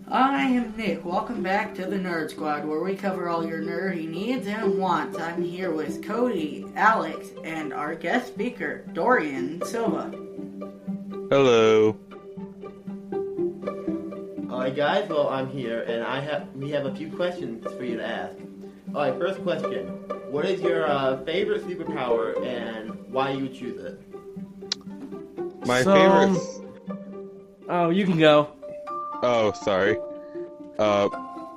I am Nick. Welcome back to the Nerd Squad, where we cover all your nerdy needs and wants. I'm here with Cody, Alex, and our guest speaker, Dorian Silva. Hello. Alright guys, well I'm here and we have a few questions for you to ask. Alright, first question. What is your favorite superpower and why you would choose it? My favorite... Oh, you can go. Oh, sorry.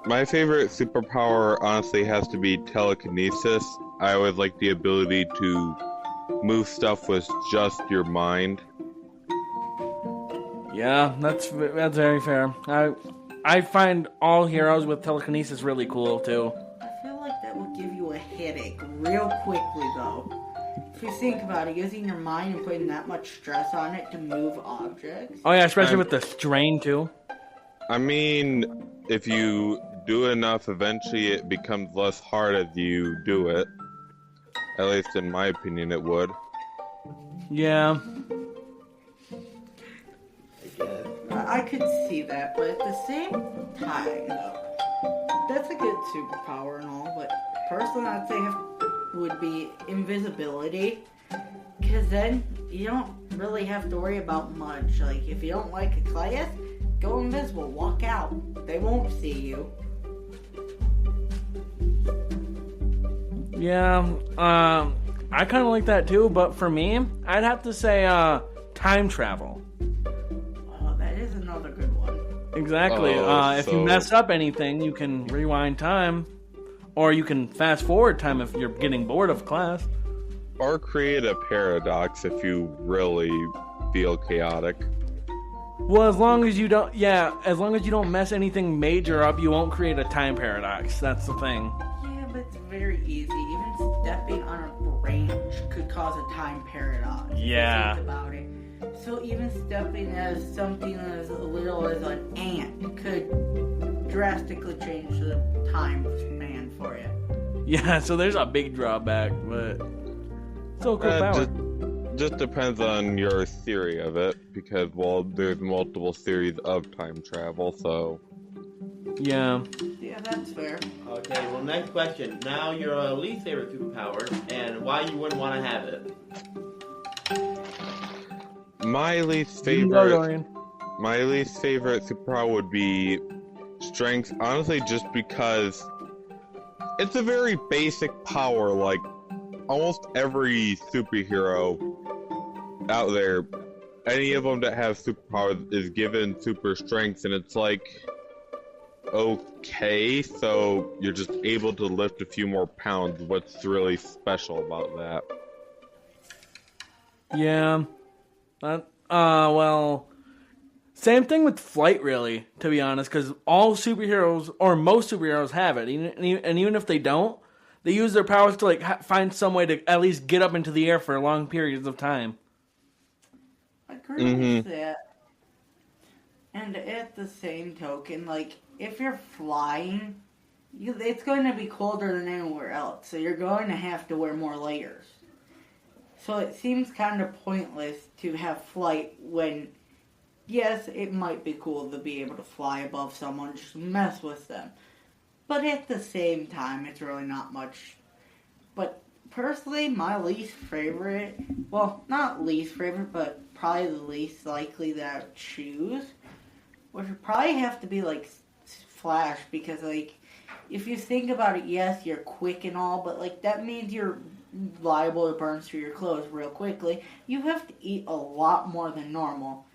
My favorite superpower honestly has to be telekinesis. I always like the ability to move stuff with just your mind. Yeah, that's very fair. I find all heroes with telekinesis really cool too. I feel like that would give you a headache real quickly, though. If you think about it, using your mind and putting that much stress on it to move objects. Oh yeah, especially with the strain too. I mean, if you do enough, eventually it becomes less hard as you do it. At least in my opinion, it would. Yeah. I could see that, but at the same time, though, that's a good superpower and all, but personally I'd say would be invisibility, because then you don't really have to worry about much. Like, if you don't like a class, go invisible, walk out. They won't see you. Yeah, I kind of like that too, but for me, I'd have to say time travel. Oh, that is another good one. Exactly. If you mess up anything, you can rewind time, or you can fast forward time if you're getting bored of class. Or create a paradox if you really feel chaotic. Well, as long as you don't mess anything major up, you won't create a time paradox. That's the thing. Yeah, but it's very easy. Even stepping on a branch could cause a time paradox. Yeah. If you think about it. So even stepping as something as little as an ant could drastically change the time span for you. Yeah, so there's a big drawback, but still cool power. Just depends on your theory of it, because, well, there's multiple theories of time travel, so... Yeah. Yeah, that's fair. Okay, well next question. Now your least favorite superpower and why you wouldn't want to have it. My least You can go, favorite superpower would be strength, honestly, just because it's a very basic power. Like, almost every superhero out there, any of them that have superpowers is given super strength, and it's like, okay, so you're just able to lift a few more pounds. What's really special about that? Yeah. Well, same thing with flight, really, to be honest, because all superheroes, or most superheroes, have it. And even if they don't, they use their powers to, like, find some way to at least get up into the air for long periods of time. I agree with that. And at the same token, like, if you're flying, it's going to be colder than anywhere else, so you're going to have to wear more layers. So it seems kind of pointless to have flight when, yes, it might be cool to be able to fly above someone, just mess with them. But at the same time, it's really not much. But personally, my least favorite, well, not least favorite, but probably the least likely that I would choose, would probably have to be, like, Flash, because, like, if you think about it, yes, you're quick and all, but, like, that means you're liable to burn through your clothes real quickly. You have to eat a lot more than normal,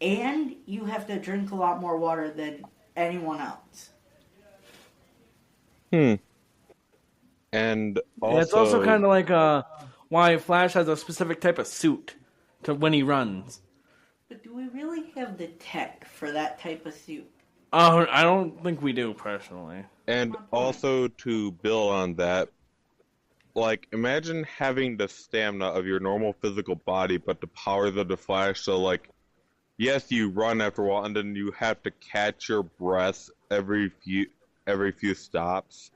and you have to drink a lot more water than anyone else. And also... Yeah, it's also kind of like why Flash has a specific type of suit to when he runs. But do we really have the tech for that type of suit? Oh, I don't think we do, personally. And also to build on that, like, imagine having the stamina of your normal physical body, but the powers of the Flash, so, like, yes, you run after a while, and then you have to catch your breath every few stops.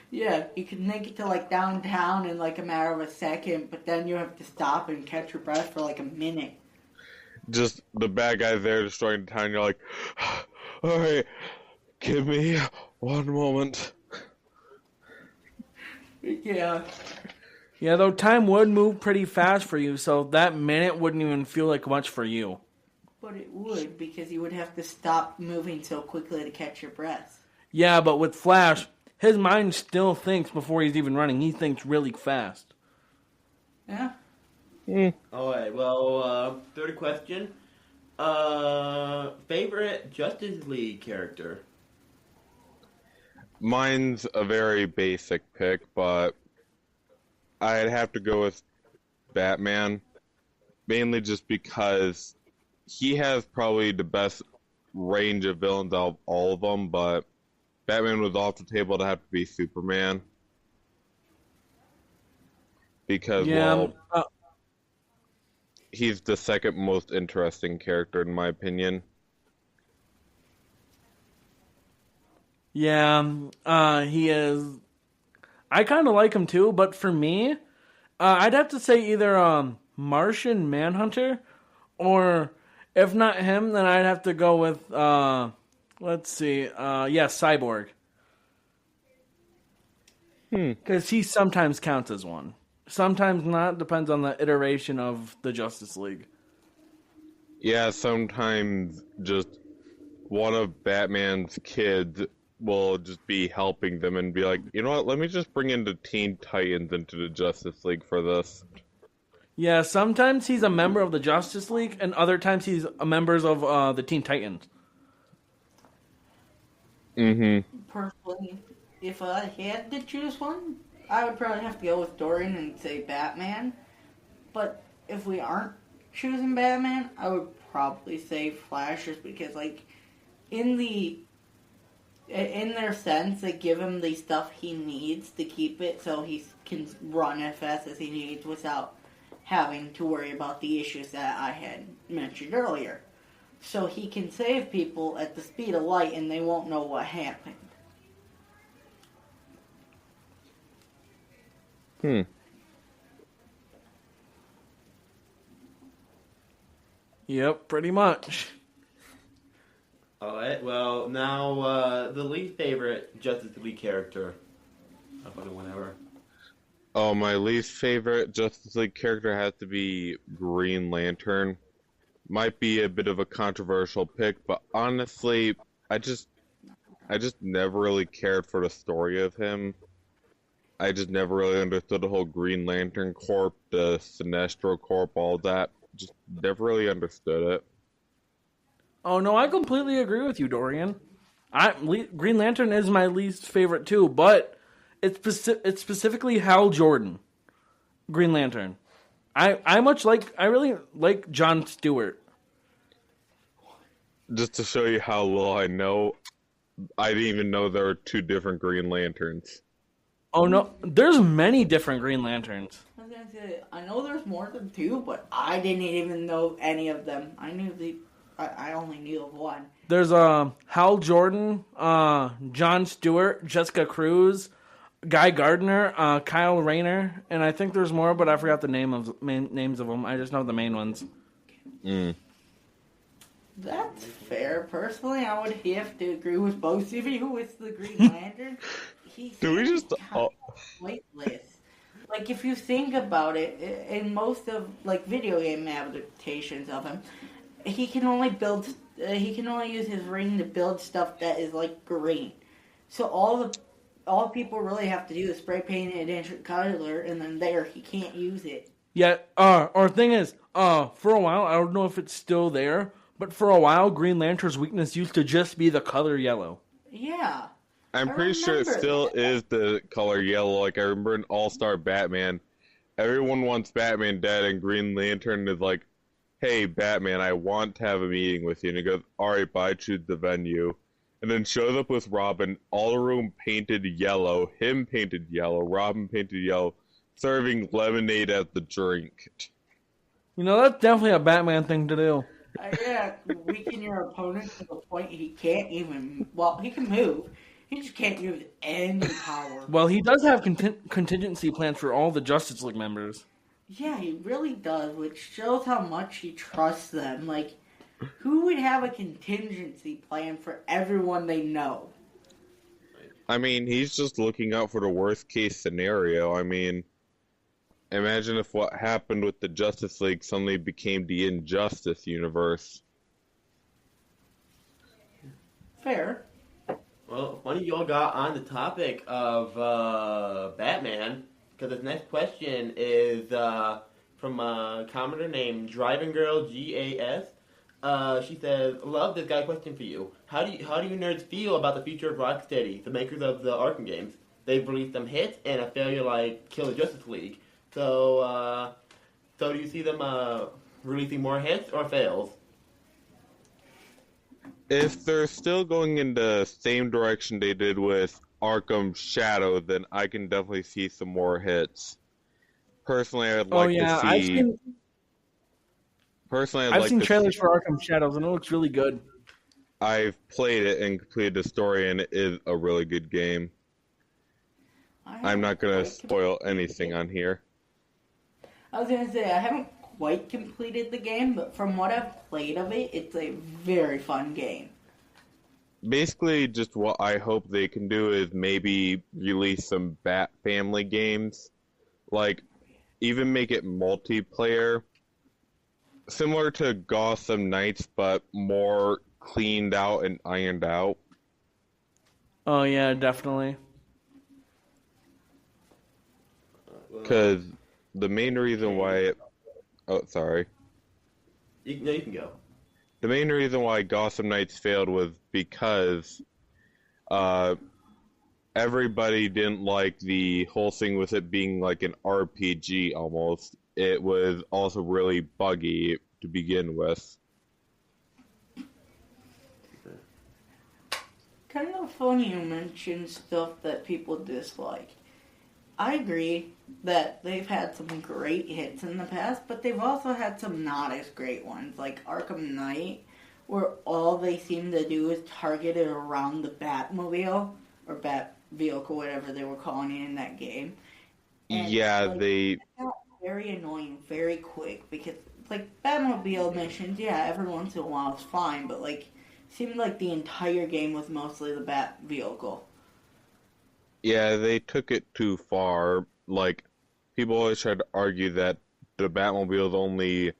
Yeah, you can make it to, like, downtown in, like, a matter of a second, but then you have to stop and catch your breath for, like, a minute. just the bad guys there destroying the town. You're like, all right, give me one moment. Yeah. Yeah, though time would move pretty fast for you, so that minute wouldn't even feel like much for you. But it would, because you would have to stop moving so quickly to catch your breath. Yeah, but with Flash, his mind still thinks before he's even running. He thinks really fast. Yeah. Alright, well, third question. Favorite Justice League character? Mine's a very basic pick, but I'd have to go with Batman, mainly just because he has probably the best range of villains out of all of them, but Batman was off the table to have to be Superman. Because, Yeah, he's the second most interesting character in my opinion. yeah, he is. I kind of like him too, but for me, I'd have to say either Martian Manhunter, or if not him, then I'd have to go with let's see, Cyborg, because he sometimes counts as one, sometimes not. Depends on the iteration of the Justice League. Yeah, sometimes just one of Batman's kids will just be helping them and be like, you know what, let me just bring in the Teen Titans into the Justice League for this. Yeah, sometimes he's a member of the Justice League, and other times he's a member of the Teen Titans. Personally, if I had to choose one, I would probably have to go with Dorian and say Batman. But if we aren't choosing Batman, I would probably say Flash, just because, like, in their sense, they give him the stuff he needs to keep it so he can run as fast as he needs without having to worry about the issues that I had mentioned earlier. So he can save people at the speed of light and they won't know what happened. Yep, pretty much. Alright, well, now, the least favorite Justice League character. I'll put it whenever. Oh, my least favorite Justice League character has to be Green Lantern. Might be a bit of a controversial pick, but honestly, I just never really cared for the story of him. I just never really understood the whole Green Lantern Corp, the Sinestro Corp, all that. Just never really understood it. Oh no, I completely agree with you, Dorian. Green Lantern is my least favorite too, but it's specifically Hal Jordan, Green Lantern. I really like John Stewart. Just to show you how little I know, I didn't even know there were two different Green Lanterns. Oh no, there's many different Green Lanterns. I was gonna say, I know there's more than two, but I didn't even know any of them. I only knew of one. There's Hal Jordan, John Stewart, Jessica Cruz, Guy Gardner, Kyle Rayner, and I think there's more, but I forgot the names of them. I just know the main ones. That's fair. Personally, I would have to agree with both of you with the Green Lantern. He's pointless. Like, if you think about it, in most of, like, video game adaptations of him, he can only use his ring to build stuff that is, like, green. So all people really have to do is spray paint it a different color, and then he can't use it. Yeah, our thing is, for a while, I don't know if it's still there, but for a while, Green Lantern's weakness used to just be the color yellow. Yeah. I'm pretty sure it still is the color yellow. Like, I remember in All-Star Batman, everyone wants Batman dead, and Green Lantern is like, hey, Batman, I want to have a meeting with you. And he goes, alright, but I choose the venue. And then shows up with Robin, all the room painted yellow, him painted yellow, Robin painted yellow, serving lemonade as the drink. You know, that's definitely a Batman thing to do. Yeah, weaken your opponent to the point he can't even... Well, he can move. He just can't use any power. Well, he does have contingency plans for all the Justice League members. Yeah, he really does, which shows how much he trusts them. Like, who would have a contingency plan for everyone they know? I mean, he's just looking out for the worst case scenario. I mean, imagine if what happened with the Justice League suddenly became the Injustice universe. Fair. Well, funny you all got on the topic of Batman, because this next question is from a commenter named Driving Girl GAS. She says, "Love, this got a question for you. How do you nerds feel about the future of Rocksteady, the makers of the Arkham games? They've released some hits and a failure like Kill the Justice League. So do you see them releasing more hits or fails?" If they're still going in the same direction they did with Arkham Shadow, then I can definitely see some more hits. Personally, I'd Oh like yeah, to see. Personally, I'd I've like seen to trailers see. for Arkham Shadows and it looks really good. I've played it and completed the story, and it is a really good game. I I'm haven't not gonna quite spoil completed anything it. on here. I was gonna say I haven't quite completed the game, but from what I've played of it, it's a very fun game. Basically, just what I hope they can do is maybe release some Bat Family games, like even make it multiplayer, similar to Gotham Knights, but more cleaned out and ironed out. Oh yeah, definitely. Because the main reason why oh, sorry. You can go. The main reason why Gotham Knights failed was because uh, everybody didn't like the whole thing with it being like an RPG almost. It was also really buggy to begin with. Kind of funny you mention stuff that people dislike. I agree that they've had some great hits in the past, but they've also had some not as great ones, like Arkham Knight, where all they seem to do is target it around the Batmobile, or Bat Vehicle, whatever they were calling it in that game. And, Yeah, like, they. that got very annoying very quick, because, like, Batmobile missions, yeah, every once in a while it's fine, but, like, seemed like the entire game was mostly the Bat Vehicle. Yeah, they took it too far. Like, people always try to argue that the Batmobile is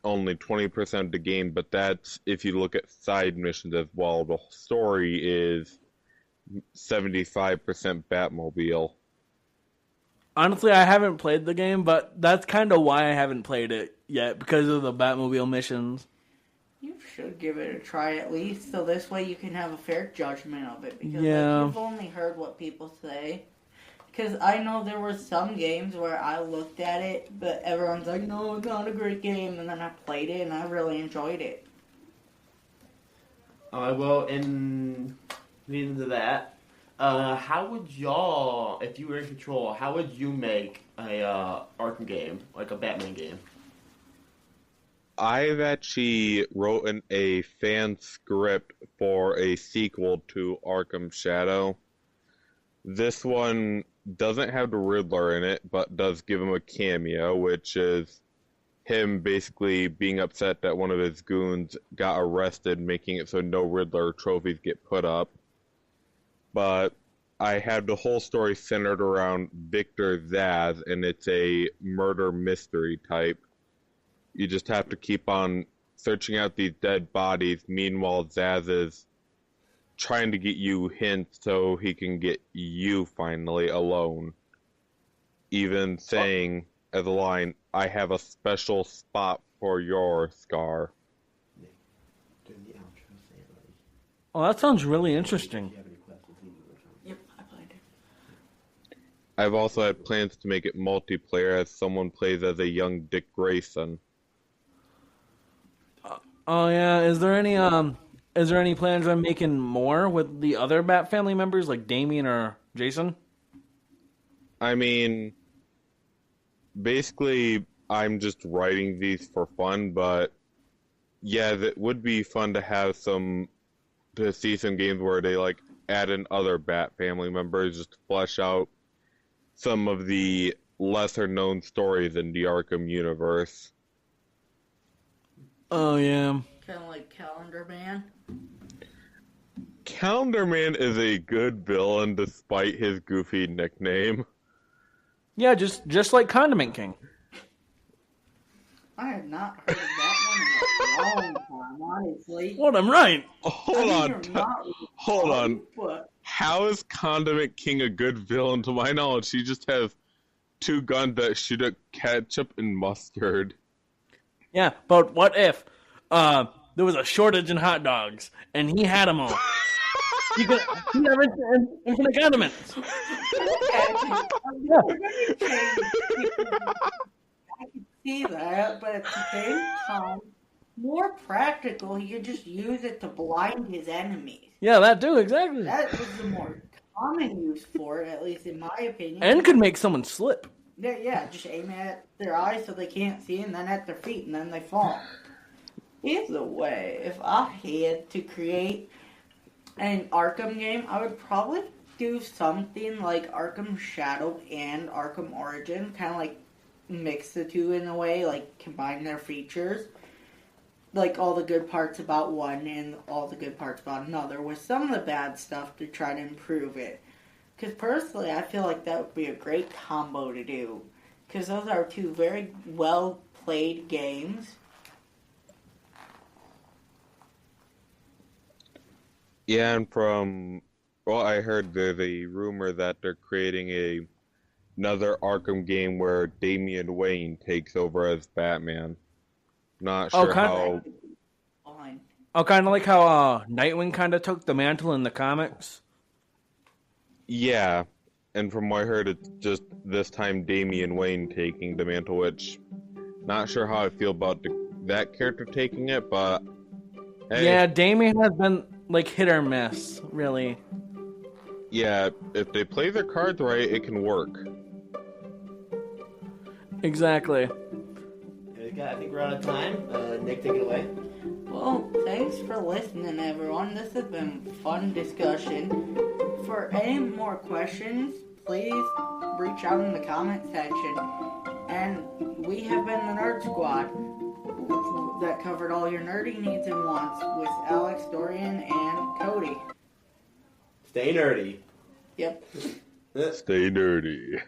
only 20% of the game, but that's if you look at side missions as well. The story is 75% Batmobile. Honestly, I haven't played the game, but that's kind of why I haven't played it yet, because of the Batmobile missions. You should give it a try at least, so this way you can have a fair judgment of it. Because Yeah. like, you've only heard what people say. Because I know there were some games where I looked at it, but everyone's like, no, it's not a great game. And then I played it, and I really enjoyed it. Well, in leading to that, how would y'all, if you were in control, how would you make a Arkham game, like a Batman game? I've actually written a fan script for a sequel to Arkham Shadow. This one doesn't have the Riddler in it, but does give him a cameo, which is him basically being upset that one of his goons got arrested, making it so no Riddler trophies get put up. But I have the whole story centered around Victor Zsasz, and it's a murder mystery type. You just have to keep on searching out these dead bodies. Meanwhile, Zsasz is trying to get you hints so he can get you finally alone. Even saying as a line, I have a special spot for your scar. During the outro, say it, buddy. Oh, that sounds really interesting. If you have any questions, leave them in the Yep, I played it. I've also had plans to make it multiplayer as someone plays as a young Dick Grayson. Oh yeah, is there any plans on making more with the other Bat family members like Damien or Jason? I mean, basically, I'm just writing these for fun, but yeah, that would be fun to see some games where they like add in other Bat family members just to flesh out some of the lesser known stories in the Arkham universe. Oh yeah. Kind of like Calendar Man. Calendar Man is a good villain despite his goofy nickname. Yeah, just like Condiment King. I have not heard of that one in a long time, honestly. Well, I'm right. Hold on. You're not Hold wrong, on. But How is Condiment King a good villain? To my knowledge, he just has 2 guns that shoot at ketchup and mustard. Yeah, but what if there was a shortage in hot dogs and he had them all? He have infinite condiments. I can see that, but at the same time, more practical, he could just use it to blind his enemies. Yeah, that too, exactly. That was the more common use for it, at least in my opinion. And could make someone slip. Yeah, just aim at their eyes so they can't see, and then at their feet, and then they fall. Either way, if I had to create an Arkham game, I would probably do something like Arkham Shadow and Arkham Origin, kind of like mix the two in a way, like combine their features. Like all the good parts about one and all the good parts about another, with some of the bad stuff to try to improve it. Because personally, I feel like that would be a great combo to do. Because those are 2 very well played games. Yeah, and I heard there's a rumor that they're creating another Arkham game where Damian Wayne takes over as Batman. Not sure how. Fine. Oh, kind of like how Nightwing kind of took the mantle in the comics. Yeah, and from what I heard, it's just this time Damian Wayne taking the mantle, which not sure how I feel about that character taking it, but hey. Yeah, Damian has been like hit or miss, really. Yeah, if they play their cards right, it can work. Exactly. I think we're out of time. Nick, take it away. Well, thanks for listening, everyone. This has been a fun discussion. For any more questions, please reach out in the comment section. And we have been the Nerd Squad that covered all your nerdy needs and wants with Alex, Dorian, and Cody. Stay nerdy. Yep. Stay nerdy.